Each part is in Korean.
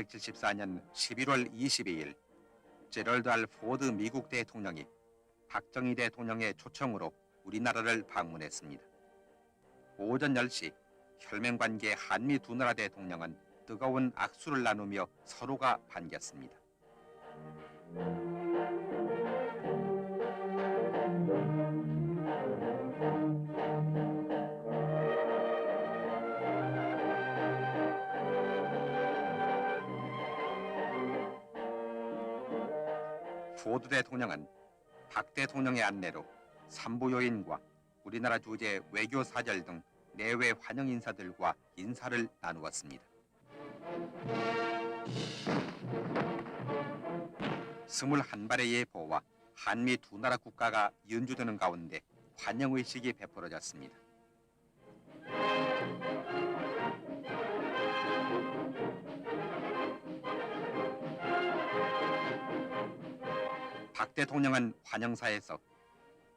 1974년 11월 22일 제럴드 R. 포드 미국 대통령이 박정희 대통령의 초청으로 우리나라를 방문했습니다. 오전 10시 혈맹관계 한미 두 나라 대통령은 뜨거운 악수를 나누며 서로가 반겼습니다. 포드 대통령은 박 대통령의 안내로 산부 요인과 우리나라 주재 외교사절 등 내외 환영 인사들과 인사를 나누었습니다. 21발의 예포와 한미 두 나라 국가가 연주되는 가운데 환영의식이 베풀어졌습니다. 박 대통령은 환영사에서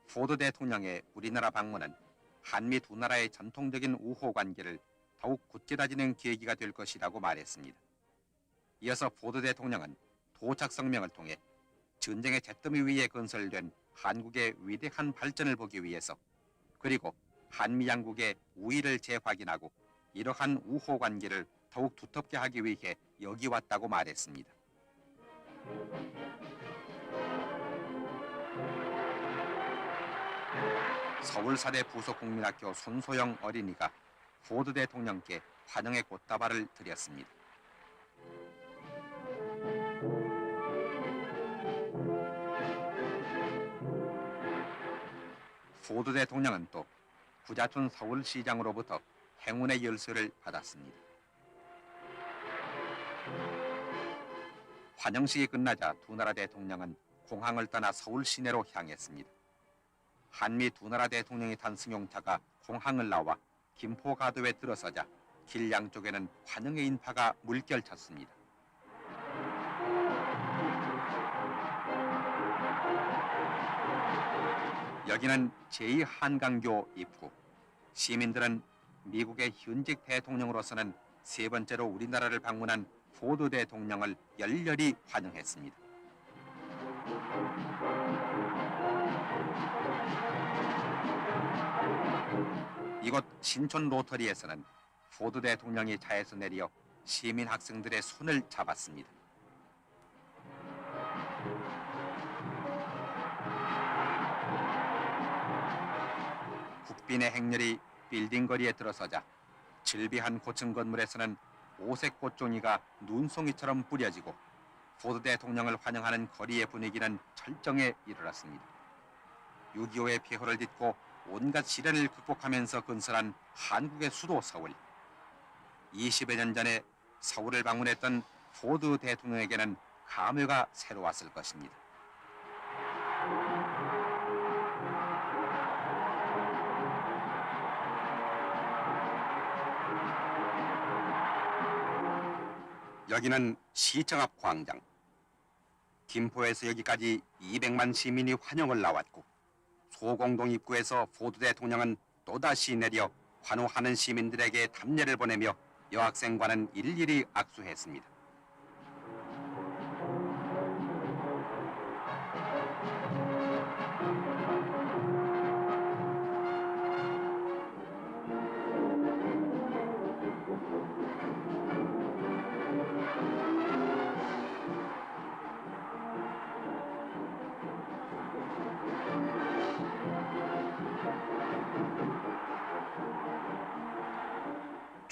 포드 대통령의 우리나라 방문은 한미 두 나라의 전통적인 우호 관계를 더욱 굳게 계기가 될 것이라고 말했습니다. 이어서 포드 대통령은 도착 성명을 통해 전쟁의 잿더미 위에 건설된 한국의 위대한 발전을 보기 위해서 그리고 한미 양국의 우위를 재확인하고 이러한 우호 관계를 더욱 두텁게 하기 위해 여기 왔다고 말했습니다. 서울사대 부속국민학교 손소영 어린이가 포드 대통령께 환영의 꽃다발을 드렸습니다. 포드 대통령은 또 구자춘 서울시장으로부터 행운의 열쇠를 받았습니다. 환영식이 끝나자 두 나라 대통령은 공항을 떠나 서울 시내로 향했습니다. 한미 두 나라 대통령이 탄 승용차가 공항을 나와 김포가도에 들어서자 길 양쪽에는 환영의 인파가 물결쳤습니다. 여기는 제2한강교 입구. 시민들은 미국의 현직 대통령으로서는 세 번째로 우리나라를 방문한 포드 대통령을 열렬히 환영했습니다. 이곳 신촌 로터리에서는 포드 대통령이 차에서 내려 시민 학생들의 손을 잡았습니다. 국빈의 행렬이 빌딩 거리에 들어서자 질비한 고층 건물에서는 오색 꽃종이가 눈송이처럼 뿌려지고 포드 대통령을 환영하는 거리의 분위기는 절정에 이르렀습니다. 6.25의 폐허를 딛고 온갖 시련을 극복하면서 건설한 한국의 수도 서울. 20여 년 전에 서울을 방문했던 포드 대통령에게는 감회가 새로웠을 것입니다. 여기는 시청 앞 광장. 김포에서 여기까지 200만 시민이 환영을 나왔고 소공동 입구에서 포드 대통령은 또다시 내려 환호하는 시민들에게 답례를 보내며 여학생과는 일일이 악수했습니다.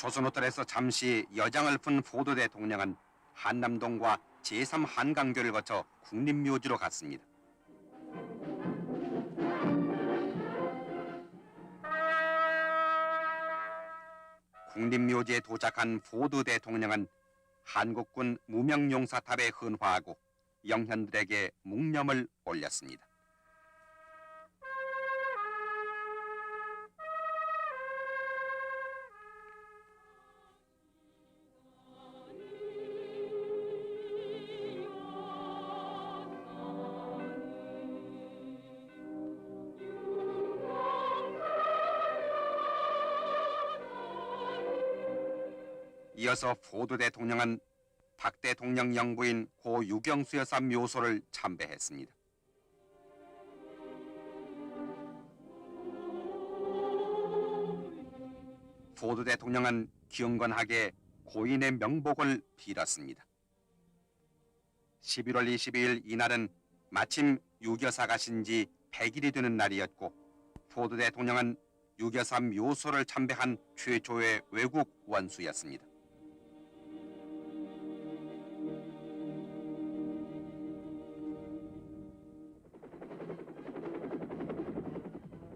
조선호텔에서 잠시 여장을 푼 포드 대통령은 한남동과 제3한강교를 거쳐 국립묘지로 갔습니다. 국립묘지에 도착한 포드 대통령은 한국군 무명용사탑에 헌화하고 영현들에게 묵념을 올렸습니다. 이어서 포드 대통령은 박 대통령 영부인 고 유경수 여사 묘소를 참배했습니다. 포드 대통령은 경건하게 고인의 명복을 빌었습니다. 11월 22일 이날은 마침 유여사 가신 지 100일이 되는 날이었고 포드 대통령은 유여사 묘소를 참배한 최초의 외국 원수였습니다.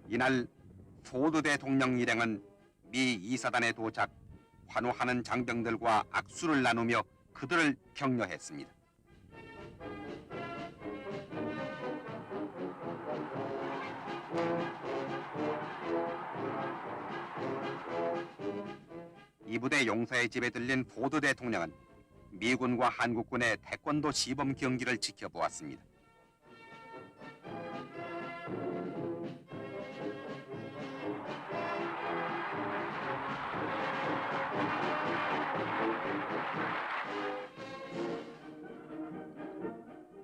이날 포드 대통령 일행은 미 이사단에 도착, 환호하는 장병들과 악수를 나누며 그들을 격려했습니다. 이 부대 용사의 집에 들린 포드 대통령은 미군과 한국군의 태권도 시범 경기를 지켜보았습니다.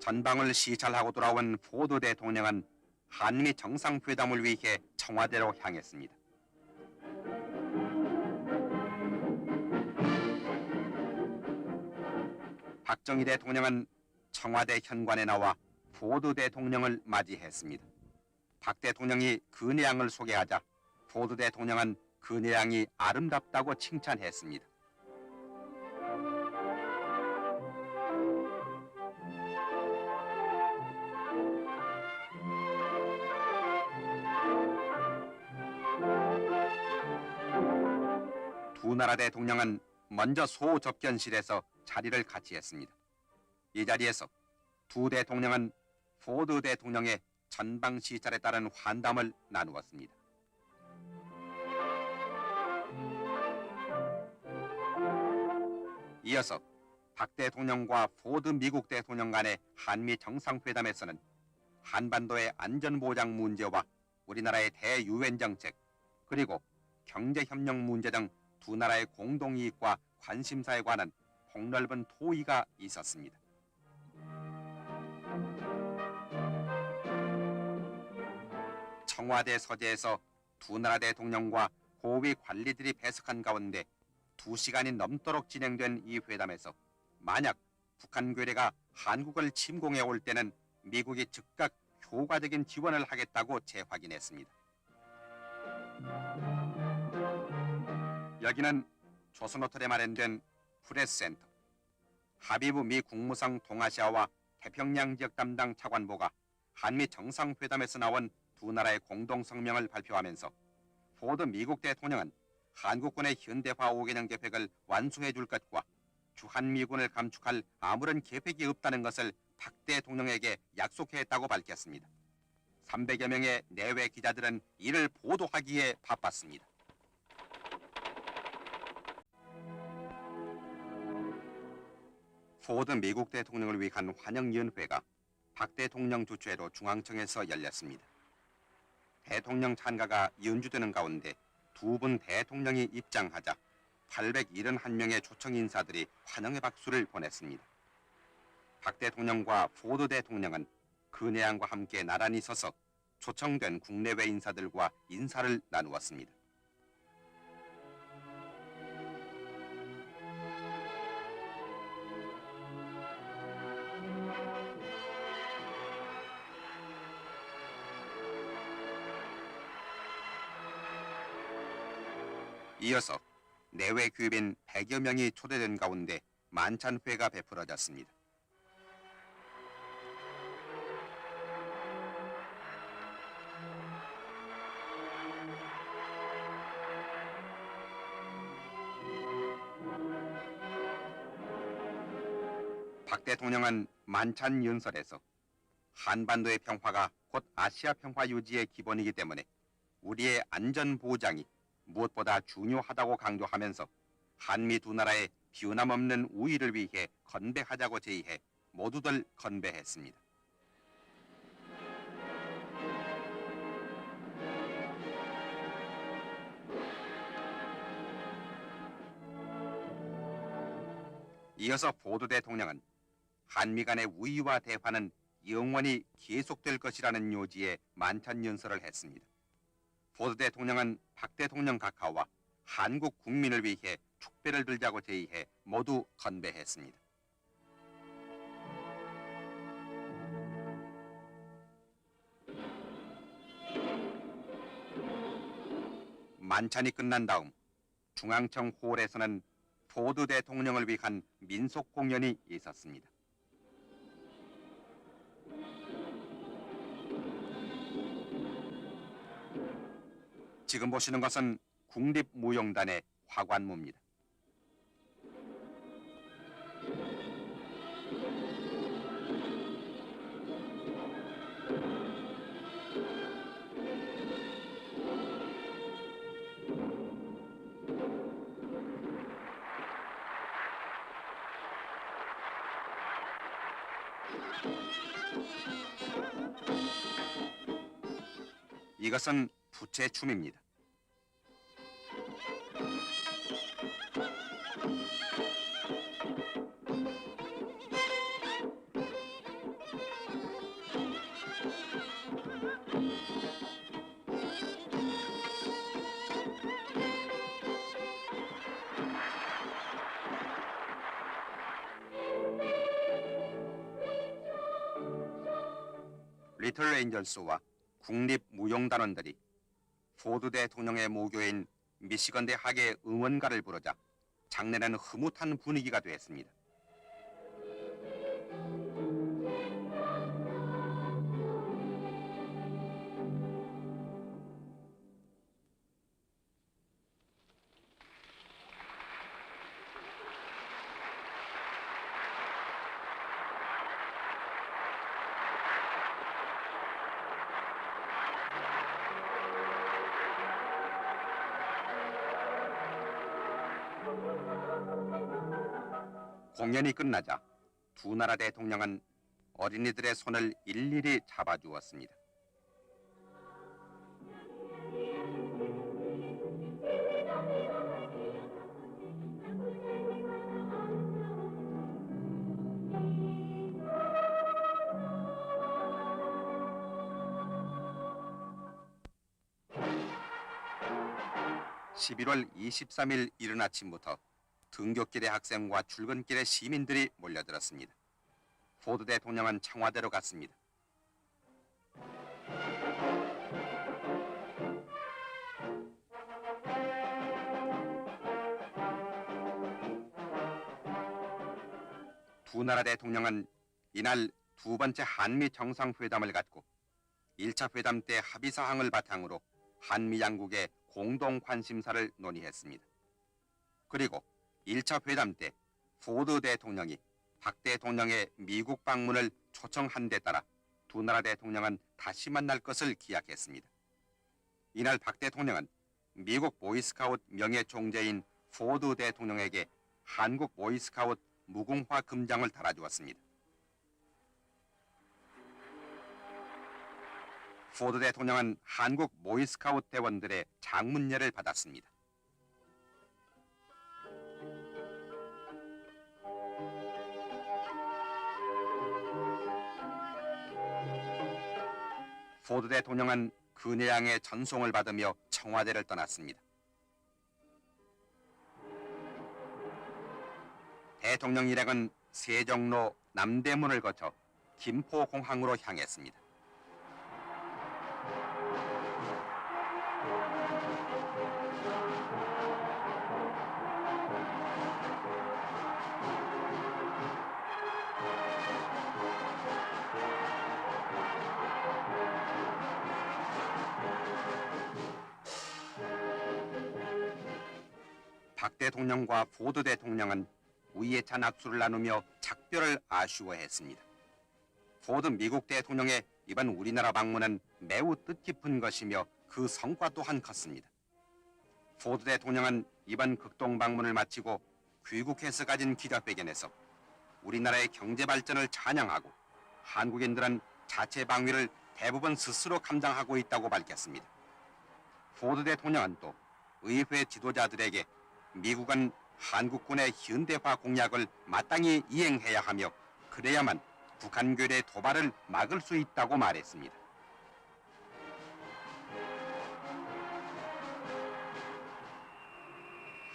전방을 시찰하고 돌아온 포드 대통령은 한미 정상회담을 위해 청와대로 향했습니다. 박정희 대통령은 청와대 현관에 나와 포드 대통령을 맞이했습니다. 박 대통령이 근혜양을 소개하자 포드 대통령은 근혜양이 아름답다고 칭찬했습니다. 두 나라 대통령은 먼저 소접견실에서 자리를 같이 했습니다. 이 자리에서 두 대통령은 포드 대통령의 전방 시찰에 따른 환담을 나누었습니다. 이어서 박 대통령과 포드 미국 대통령 간의 한미 정상회담에서는 한반도의 안전보장 문제와 우리나라의 대유엔 정책, 그리고 경제협력 문제 등 두 나라의 공동이익과 관심사에 관한 폭넓은 토의가 있었습니다. 청와대 서재에서 두 나라 대통령과 고위 관리들이 배석한 가운데 2시간이 넘도록 진행된 이 회담에서 만약 북한 괴뢰가 한국을 침공해 올 때는 미국이 즉각 효과적인 지원을 하겠다고 재확인했습니다. 여기는 조선호텔에 마련된 프레스센터. 하비브 미 국무상 동아시아와 태평양 지역 담당 차관보가 한미 정상회담에서 나온 두 나라의 공동성명을 발표하면서 포드 미국 대통령은 한국군의 현대화 5개년 계획을 완수해 줄 것과 주한미군을 감축할 아무런 계획이 없다는 것을 박 대통령에게 약속했다고 밝혔습니다. 300여 명의 내외 기자들은 이를 보도하기에 바빴습니다. 포드 미국 대통령을 위한 환영연회가 박 대통령 주최로 중앙청에서 열렸습니다. 대통령 찬가가 연주되는 가운데 두 분 대통령이 입장하자 871명의 초청 인사들이 환영의 박수를 보냈습니다. 박 대통령과 포드 대통령은 근혜양과 함께 나란히 서서 초청된 국내외 인사들과 인사를 나누었습니다. 이어서 내외 귀빈 100여 명이 초대된 가운데 만찬회가 베풀어졌습니다. 박 대통령은 만찬 연설에서 한반도의 평화가 곧 아시아 평화 유지의 기본이기 때문에 우리의 안전 보장이 무엇보다 중요하다고 강조하면서 한미 두 나라의 변함없는 우위를 위해 건배하자고 제의해 모두들 건배했습니다. 이어서 포드 대통령은 한미 간의 우위와 대화는 영원히 계속될 것이라는 요지의 만찬연설을 했습니다. 포드 대통령은 박 대통령 각하와 한국 국민을 위해 축배를 들자고 제의해 모두 건배했습니다. 만찬이 끝난 다음 중앙청 홀에서는 포드 대통령을 위한 민속 공연이 있었습니다. 지금 보시는 것은 국립무용단의 화관무입니다. 이것은 부채춤입니다. 리틀 엔젤스와 국립무용단원들이 포드 대통령의 모교인 미시건대 학의 응원가를 부르자 장내는 흐뭇한 분위기가 되었습니다. 공연이 끝나자 두 나라 대통령은 어린이들의 손을 일일이 잡아주었습니다. (11월 23일) 이른 아침부터 등굣길의 학생과 출근길의 시민들이 몰려들었습니다. 포드 대통령은 청와대로 갔습니다. 두 나라 대통령은 이날 두 번째 한미 정상회담을 갖고 1차 회담 때 합의사항을 바탕으로 한미 양국의 공동 관심사를 논의했습니다. 그리고 1차 회담 때 포드 대통령이 박 대통령의 미국 방문을 초청한 데 따라 두 나라 대통령은 다시 만날 것을 기약했습니다. 이날 박 대통령은 미국 보이스카우트 명예총재인 포드 대통령에게 한국 보이스카우트 무궁화 금장을 달아주었습니다. 포드 대통령은 한국 보이스카우트 대원들의 장문예를 받았습니다. 포드 대통령은 근혜양의 전송을 받으며 청와대를 떠났습니다. 대통령 일행은 세종로 남대문을 거쳐 김포공항으로 향했습니다. 박 대통령과 포드 대통령은 우위에 찬 악수를 나누며 작별을 아쉬워했습니다. 포드 미국 대통령의 이번 우리나라 방문은 매우 뜻깊은 것이며 그 성과 또한 컸습니다. 포드 대통령은 이번 극동 방문을 마치고 귀국해서 가진 기자회견에서 우리나라의 경제 발전을 찬양하고 한국인들은 자체 방위를 대부분 스스로 감당하고 있다고 밝혔습니다. 포드 대통령은 또 의회 지도자들에게 미국은 한국군의 현대화 공약을 마땅히 이행해야 하며 그래야만 북한군의 도발을 막을 수 있다고 말했습니다.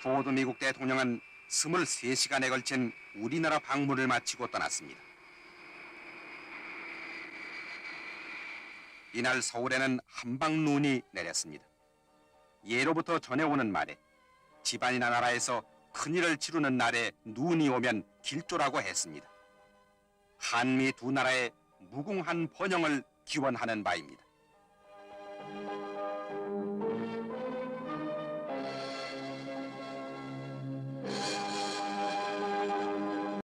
포드 미국 대통령은 23시간에 걸친 우리나라 방문을 마치고 떠났습니다. 이날 서울에는 한방 눈이 내렸습니다. 예로부터 전해오는 말에 집안이나 나라에서 큰일을 치르는 날에 눈이 오면 길조라고 했습니다. 한미 두 나라의 무궁한 번영을 기원하는 바입니다.